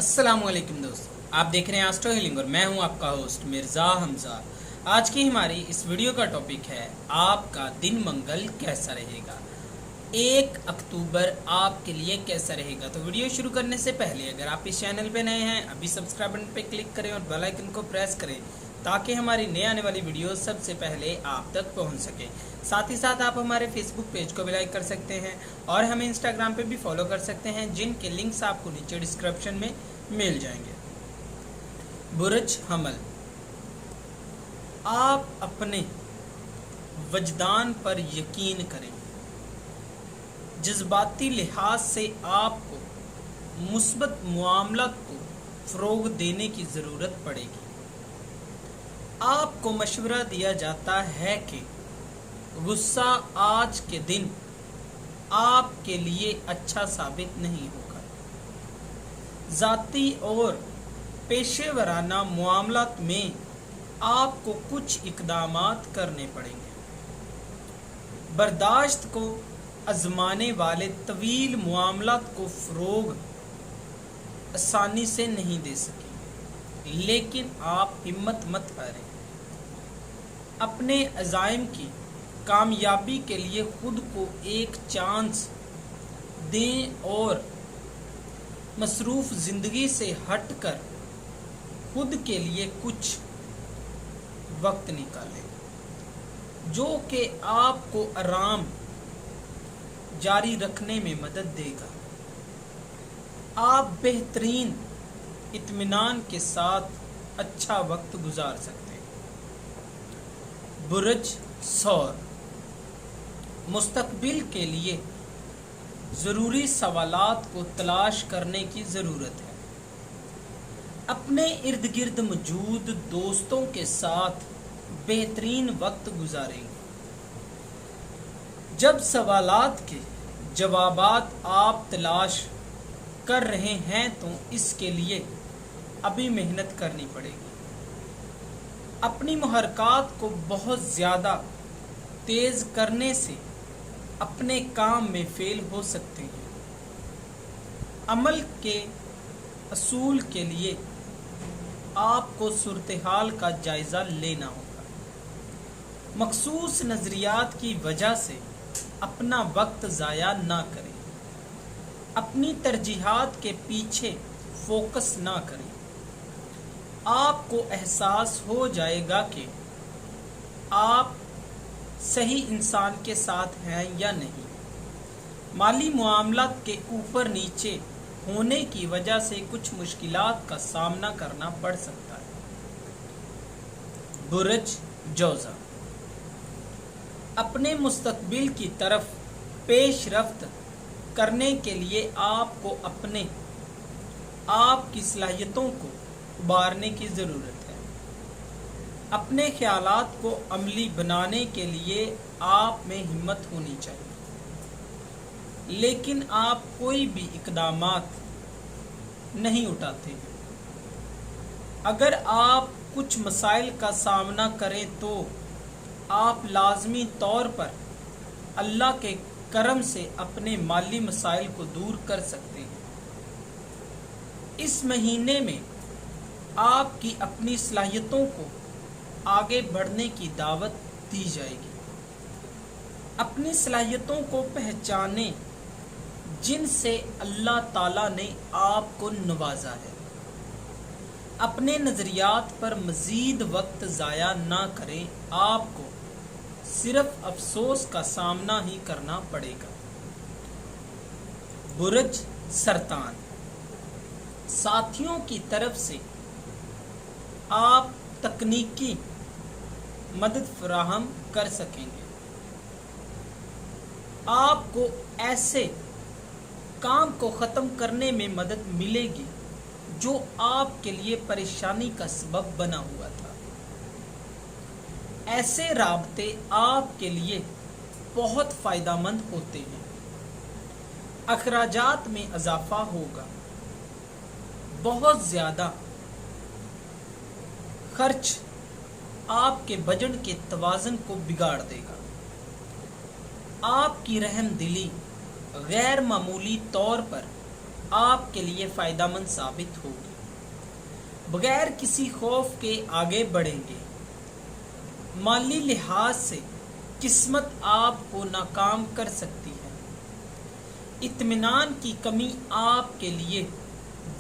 अस्सलाम वालेकुम दोस्तों, आप देख रहे हैं एस्ट्रो हीलिंग और मैं हूं आपका होस्ट मिर्ज़ा हमजा। आज की हमारी इस वीडियो का टॉपिक है आपका दिन मंगल कैसा रहेगा। 1 अक्टूबर आपके लिए कैसा रहेगा। तो वीडियो शुरू करने से पहले अगर आप इस चैनल पे नए हैं अभी सब्सक्राइब बटन पे क्लिक करें और बेल आइकन को प्रेस करें ताकि हमारी नए आने वाली वीडियो सबसे पहले आप तक पहुंच सके। साथ ही साथ आप हमारे फेसबुक पेज को भी लाइक कर सकते हैं और हमें इंस्टाग्राम पे भी फॉलो कर सकते हैं, जिनके लिंक्स आपको नीचे डिस्क्रिप्शन में मिल जाएंगे। बुर्ज हमल, आप अपने वजदान पर यकीन करें। जज्बाती लिहाज से आपको मुस्बत मामलात को फ़रोग देने की ज़रूरत पड़ेगी। आपको मशवरा दिया जाता है कि गुस्सा आज के दिन आपके लिए अच्छा साबित नहीं होगा। ज़ाती और पेशेवराना मामलात में आपको कुछ इक़दामात करने पड़ेंगे। बर्दाश्त को आजमाने वाले तवील मामलात को फ़रोग आसानी से नहीं दे सके, लेकिन आप हिम्मत मत हारें। अपने अज़ाइम की कामयाबी के लिए खुद को एक चांस दें और मसरूफ़ ज़िंदगी से हटकर खुद के लिए कुछ वक्त निकालें जो कि आपको आराम जारी रखने में मदद देगा। आप बेहतरीन इत्मीनान के साथ अच्छा वक्त गुजार सकते हैं। बुर्ज सौर, मुस्तकबिल के लिए ज़रूरी सवालात को तलाश करने की ज़रूरत है। अपने इर्द गिर्द मौजूद दोस्तों के साथ बेहतरीन वक्त गुजारेंगे। जब सवालात के जवाबात आप तलाश कर रहे हैं तो इसके लिए अभी मेहनत करनी पड़ेगी। अपनी मुहरकात को बहुत ज़्यादा तेज़ करने से अपने काम में फेल हो सकते हैं। अमल के असूल के लिए आपको सूरत-ए-हाल का जायज़ा लेना होगा। मखसूस नज़रियात की वजह से अपना वक्त ज़ाया ना करें। अपनी तरजीहात के पीछे फोकस ना करें। आपको एहसास हो जाएगा कि आप सही इंसान के साथ हैं या नहीं। माली मामलात के ऊपर नीचे होने की वजह से कुछ मुश्किलात का सामना करना पड़ सकता है। बुर्ज जौज़ा, अपने मुस्तकबिल की तरफ पेशरफ्त करने के लिए आपको अपने आप की सलाहियतों को उभारने की ज़रूरत है। अपने ख्यालात को अमली बनाने के लिए आप में हिम्मत होनी चाहिए, लेकिन आप कोई भी इक़दामात नहीं उठाते हैं। अगर आप कुछ मसाइल का सामना करें तो आप लाज़मी तौर पर अल्लाह के करम से अपने माली मसाइल को दूर कर सकते हैं। इस महीने में आपकी अपनी सलाहियतों को आगे बढ़ने की दावत दी जाएगी। अपनी सलाहियतों को पहचानें जिनसे अल्लाह ताला ने आपको नवाजा है। अपने नज़रियात पर मज़ीद वक्त ज़ाया ना करें, आपको सिर्फ अफसोस का सामना ही करना पड़ेगा। बुर्ज सरतान, साथियों की तरफ से आप तकनीकी मदद फराहम कर सकेंगे। आपको ऐसे काम को ख़त्म करने में मदद मिलेगी जो आपके लिए परेशानी का सबब बना हुआ था। ऐसे राब्ते आपके लिए बहुत फ़ायदेमंद होते हैं। अखराजात में इजाफा होगा। बहुत ज़्यादा खर्च आपके बजट के तवाज़ुन को बिगाड़ देगा। आपकी रहमदिली गैर मामूली तौर पर آپ کے لیے فائدہ مند ثابت ہوگی۔ بغیر کسی خوف کے آگے بڑھیں گے۔ مالی لحاظ سے قسمت آپ کو ناکام کر سکتی ہے۔ اطمینان کی کمی آپ کے لیے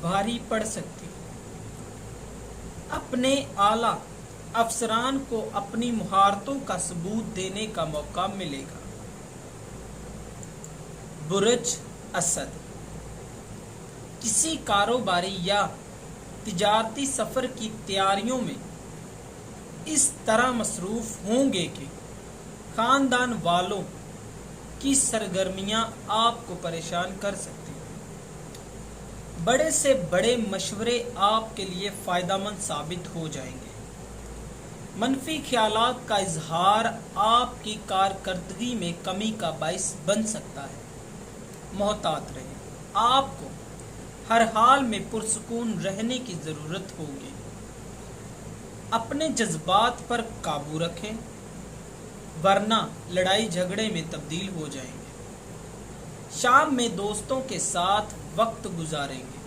بھاری پڑ سکتی ہے۔ اپنے اعلیٰ افسران کو اپنی مہارتوں کا ثبوت دینے کا موقع ملے گا۔ برج اسد، کسی کاروباری یا تجارتی سفر کی تیاریوں میں اس طرح مصروف ہوں گے کہ خاندان والوں کی سرگرمیاں آپ کو پریشان کر سکتی ہیں۔ بڑے سے بڑے مشورے آپ کے لیے فائدہ مند ثابت ہو جائیں گے۔ منفی خیالات کا اظہار آپ کی کارکردگی میں کمی کا باعث بن سکتا ہے۔ محتاط رہیں، آپ کو ہر حال میں پرسکون رہنے کی ضرورت ہوگی۔ اپنے جذبات پر قابو رکھیں، ورنہ لڑائی جھگڑے میں تبدیل ہو جائیں گے۔ شام میں دوستوں کے ساتھ وقت گزاریں گے۔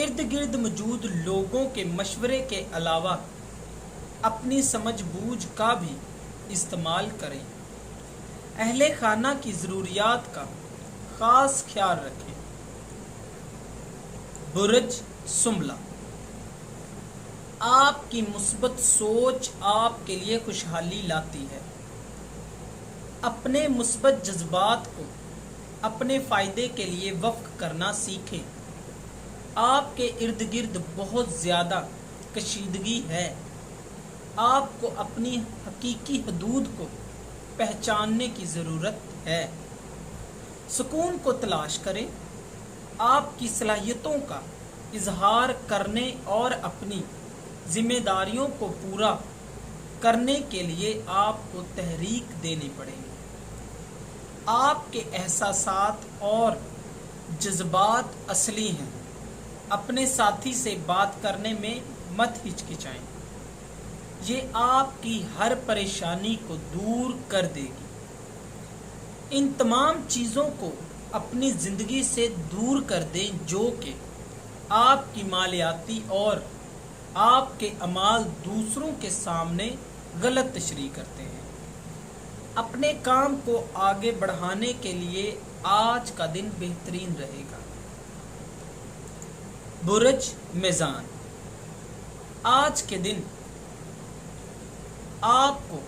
ارد گرد موجود لوگوں کے مشورے کے علاوہ اپنی سمجھ بوجھ کا بھی استعمال کریں۔ اہل خانہ کی ضروریات کا خاص خیال رکھیں۔ برج سنبلہ، آپ کی مثبت سوچ آپ کے لیے خوشحالی لاتی ہے۔ اپنے مثبت جذبات کو اپنے فائدے کے لیے وقف کرنا سیکھیں۔ آپ کے ارد گرد بہت زیادہ کشیدگی ہے۔ آپ کو اپنی حقیقی حدود کو پہچاننے کی ضرورت ہے۔ سکون کو تلاش کریں۔ آپ کی صلاحیتوں کا اظہار کرنے اور اپنی ذمہ داریوں کو پورا کرنے کے لیے آپ کو تحریک دینی پڑے گی۔ آپ کے احساسات اور جذبات اصلی ہیں۔ اپنے ساتھی سے بات کرنے میں مت ہچکچائیں، یہ آپ کی ہر پریشانی کو دور کر دے گی۔ ان تمام چیزوں کو اپنی زندگی سے دور کر دیں جو کہ آپ کی مالیاتی اور آپ کے اعمال دوسروں کے سامنے غلط تشریح کرتے ہیں۔ اپنے کام کو آگے بڑھانے کے لیے آج کا دن بہترین رہے گا۔ برج میزان، آج کے دن آپ کو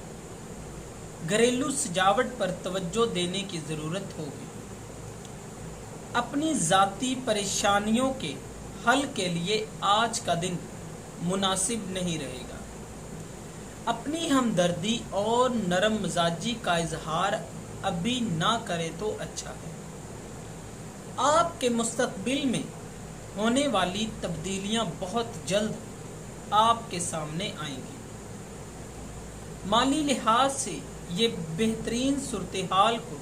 گھریلو سجاوٹ پر توجہ دینے کی ضرورت ہوگی۔ اپنی ذاتی پریشانیوں کے حل کے لیے آج کا دن مناسب نہیں رہے گا۔ اپنی ہمدردی اور نرم مزاجی کا اظہار ابھی نہ کرے تو اچھا ہے۔ آپ کے مستقبل میں ہونے والی تبدیلیاں بہت جلد آپ کے سامنے آئیں گی۔ مالی لحاظ سے یہ بہترین صورتحال کو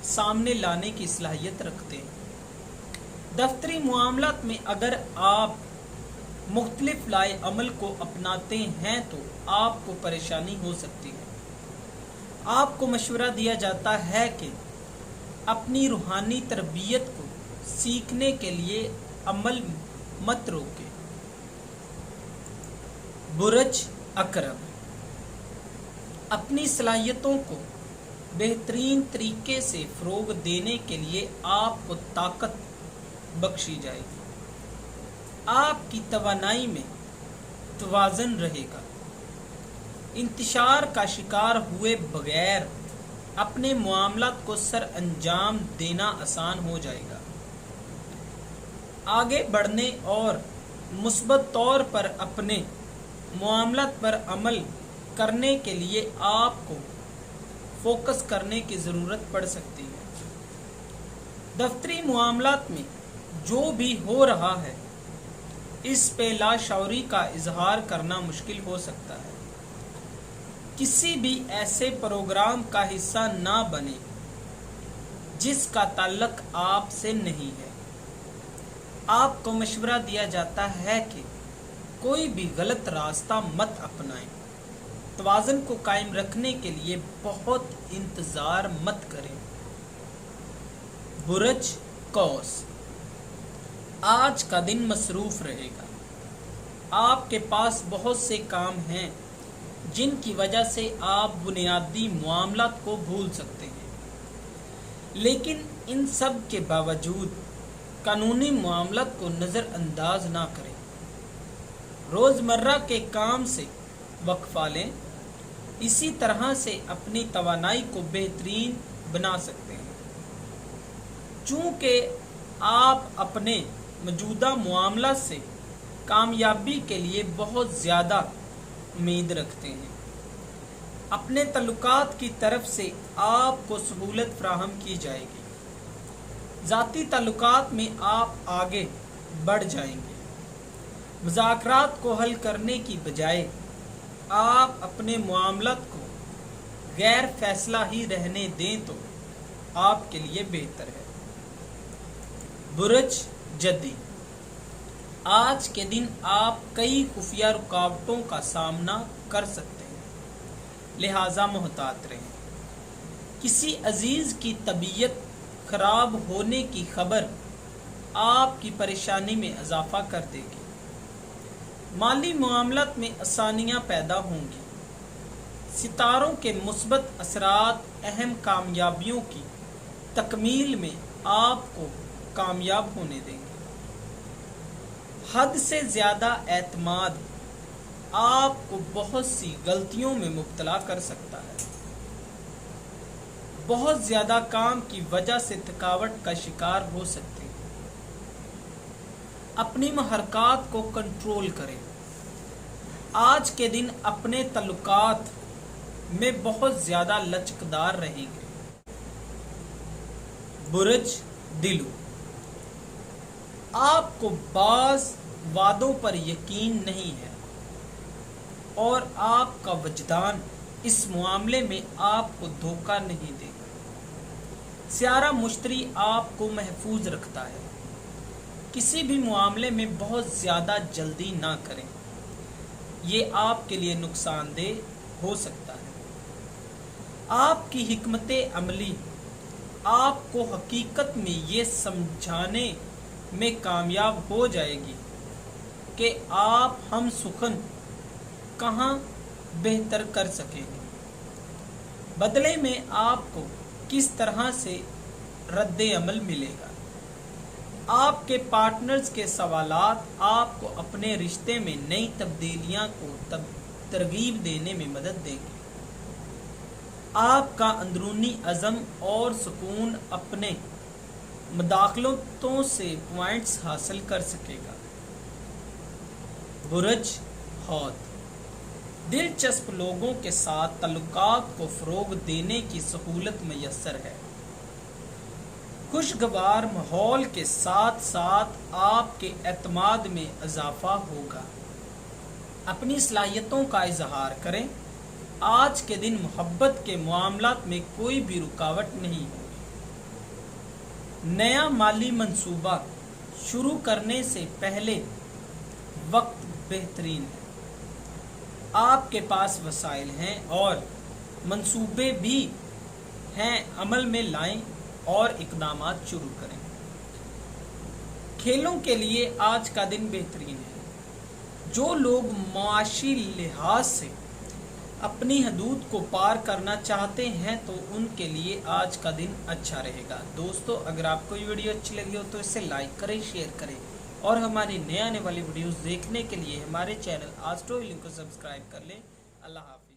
سامنے لانے کی صلاحیت رکھتے ہیں۔ دفتری معاملات میں اگر آپ مختلف لائے عمل کو اپناتے ہیں تو آپ کو پریشانی ہو سکتی ہے۔ آپ کو مشورہ دیا جاتا ہے کہ اپنی روحانی تربیت کو سیکھنے کے لیے عمل مت روکیں۔ برج اکرم، اپنی صلاحیتوں کو بہترین طریقے سے فروغ دینے کے لیے آپ کو طاقت بخشی جائے گی۔ آپ کی توانائی میں توازن رہے گا۔ انتشار کا شکار ہوئے بغیر اپنے معاملات کو سر انجام دینا آسان ہو جائے گا۔ آگے بڑھنے اور مثبت طور پر اپنے معاملات پر عمل کرنے کے لیے آپ کو فوکس کرنے کی ضرورت پڑ سکتی ہے۔ دفتری معاملات میں جو بھی ہو رہا ہے اس پہ لاشعوری کا اظہار کرنا مشکل ہو سکتا ہے۔ کسی بھی ایسے پروگرام کا حصہ نہ بنے جس کا تعلق آپ سے نہیں ہے۔ آپ کو مشورہ دیا جاتا ہے کہ کوئی بھی غلط راستہ مت اپنائیں۔ توازن کو قائم رکھنے کے لیے بہت انتظار مت کریں۔ برج قوس، आज का दिन मसरूफ रहेगा। आपके पास बहुत से काम हैं जिनकी वजह से आप बुनियादी मामलात को भूल सकते हैं, लेकिन इन सब के बावजूद कानूनी मामलात को नज़रअंदाज ना करें। रोज़मर्रा के काम से वक्फा लें, इसी तरह से अपनी तवानाई को बेहतरीन बना सकते हैं। चूँकि आप अपने मौजूदा मामला से कामयाबी के लिए बहुत ज़्यादा उम्मीद रखते हैं, अपने तल्लुकात की तरफ से आपको सहूलत फराहम की जाएगी। ज़ाती तल्लुकात में आप आगे बढ़ जाएंगे। मुज़ाकरात को हल करने की बजाय आप अपने मामलात को गैर फैसला ही रहने दें तो आपके लिए बेहतर है। बुर्ज जद्दी, आज के दिन आप कई खुफिया रुकावटों का सामना कर सकते हैं, लिहाजा मोहतात रहें। किसी अजीज की तबीयत खराब होने की खबर आपकी परेशानी में इजाफा कर देगी। माली मामलात में आसानियां पैदा होंगी। सितारों के मुस्बत असरात अहम कामयाबियों की तकमील में आपको कामयाब होने देंगे। हद से ज़्यादा एतमाद आपको बहुत सी गलतियों में मुब्तला कर सकता है। बहुत ज़्यादा काम की वजह से थकावट का शिकार हो सकते हैं। अपनी महरकात को कंट्रोल करें। आज के दिन अपने तल्लुकात में बहुत ज़्यादा लचकदार रहेंगे। बुर्ज दिलू, आपको बाज़ वादों पर यकीन नहीं है और आपका वजदान इस मामले में आपको धोखा नहीं देगा। सियारा मुश्तरी आपको महफूज रखता है। किसी भी मामले में बहुत ज़्यादा जल्दी ना करें, ये आपके लिए नुकसानदेह हो सकता है। आपकी हिकमत अमली आपको हकीकत में ये समझाने में कामयाब हो जाएगी कि आप हम सुखन कहाँ बेहतर कर सकेंगे। बदले में आपको किस तरह से रद्द अमल मिलेगा। आपके पार्टनर्स के सवालात आपको अपने रिश्ते में नई तब्दीलियां को तरगीब देने में मदद देंगे। आपका अंदरूनी अज़म और सुकून अपने मुदाखलतों से पॉइंट्स हासिल कर सकेगा। बुर्ज हौत, दिलचस्प लोगों के साथ तल्लुकात को फ़रोग देने की सहूलत मैसर है। खुशगवार माहौल के साथ साथ आपके एतमाद में इजाफा होगा। अपनी सलाहियतों का इजहार करें। आज के दिन मोहब्बत के मामलात में कोई भी रुकावट नहीं होगी। नया माली मंसूबा शुरू करने से पहले वक्त बेहतरीन है। आपके पास वसाइल हैं और मंसूबे भी हैं, अमल में लाएं और इकदामात शुरू करें। खेलों के लिए आज का दिन बेहतरीन है। जो लोग माशी लिहाज से अपनी हदूद को पार करना चाहते हैं तो उनके लिए आज का दिन अच्छा रहेगा। दोस्तों, अगर आपको ये वीडियो अच्छी लगी हो तो इसे लाइक करें, शेयर करें और हमारी नए आने वाली वीडियोस देखने के लिए हमारे चैनल आस्ट्रो हिलिंग को सब्सक्राइब कर लें। अल्लाह हाफ़िज़।